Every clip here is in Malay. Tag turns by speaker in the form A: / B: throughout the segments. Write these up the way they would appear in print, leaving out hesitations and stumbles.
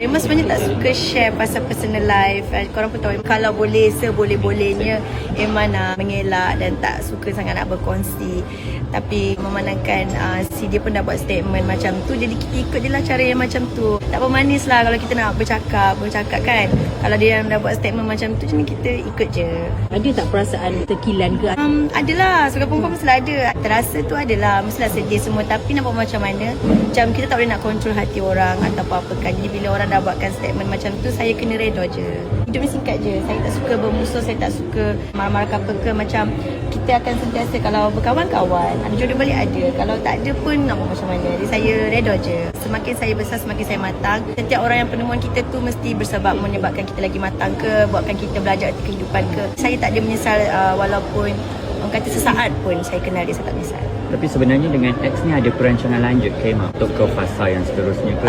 A: Memang sebenarnya tak suka share pasal personal life. Korang pun tahu, kalau boleh seboleh-bolehnya Eman nak mengelak dan tak suka sangat nak berkongsi. Tapi memandangkan si dia pun dah buat statement macam tu, jadi kita ikut je lah cara yang macam tu. Tak apa manis lah kalau kita nak bercakap kan. Kalau dia dah buat statement macam tu, jadi kita ikut je.
B: Ada tak perasaan terkilan ke?
A: Adalah, sebagai perempuan mestilah ada. Terasa tu adalah, mestilah sedih semua. Tapi nak buat macam mana, macam kita tak boleh nak kontrol hati orang atau apa-apa kan. Jadi bila orang dah buatkan statement macam tu, saya kena reda je. Hidup ni singkat je. Saya tak suka bermusuh, saya tak suka marah-marah ke apa ke. Macam kita akan sentiasa, kalau berkawan, kawan. Ada jodoh balik ada. Kalau tak ada pun nak buat macam mana. Jadi saya reda je. Semakin saya besar, semakin saya matang. Setiap orang yang penemuan kita tu mesti bersebab menyebabkan kita lagi matang ke, buatkan kita belajar arti kehidupan ke. Saya tak ada menyesal walaupun orang kata sesaat pun saya kenal dia, saya tak menyesal.
C: Tapi sebenarnya dengan X ni ada perancangan lanjut ke Mak untuk ke fasa yang seterusnya ke?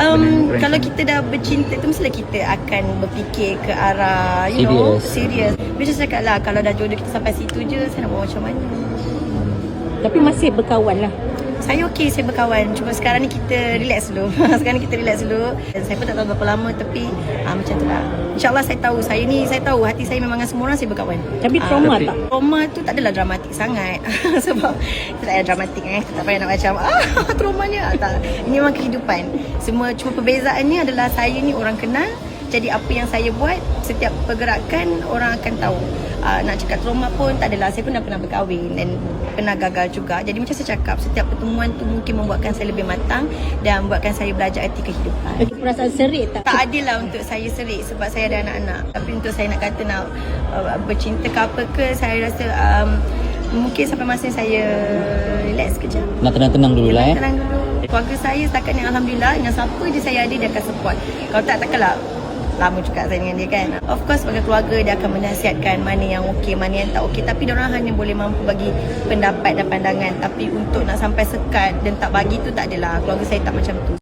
A: Kalau kita dah bercinta tu mestilah kita akan berfikir ke arah serius. Macam saya cakap lah, kalau dah jodoh kita sampai situ je, saya nak buat macam mana.
B: Tapi masih berkawan lah.
A: Saya okey, saya berkawan. Cuma sekarang ni kita relax dulu. Sekarang ni kita relax dulu. Dan saya pun tak tahu berapa lama, tapi macam tu lah. InsyaAllah saya tahu hati saya memang dengan semua orang saya berkawan.
B: Tapi trauma tak?
A: Trauma tu tak adalah dramatik sangat. Sebab tak ada dramatik tak payah nak macam traumanya. Tak. Ini memang kehidupan. Cuma perbezaannya adalah saya ni orang kenal. Jadi apa yang saya buat, setiap pergerakan orang akan tahu. Nak cakap trauma pun tak adalah. Saya pun dah pernah berkahwin dan pernah gagal juga. Jadi macam saya cakap, setiap pertemuan tu mungkin membuatkan saya lebih matang dan membuatkan saya belajar arti kehidupan.
B: Perasaan serik tak?
A: Tak adil lah untuk saya serik sebab saya ada anak-anak. Tapi untuk saya nak kata nak bercinta ke apa ke, saya rasa mungkin sampai masa saya relax sekejap.
D: Nak tenang-tenang dulu lah
A: Tenang dulu. Keluarga saya setakat ni alhamdulillah, dengan siapa je saya ada dia akan support. Kalau takkanlah lama juga saya dengan dia kan. Of course sebagai keluarga dia akan menasihatkan mana yang okey, mana yang tak okey. Tapi diorang hanya boleh mampu bagi pendapat dan pandangan. Tapi untuk nak sampai sekat dan tak bagi tu tak adalah. Keluarga saya tak macam tu.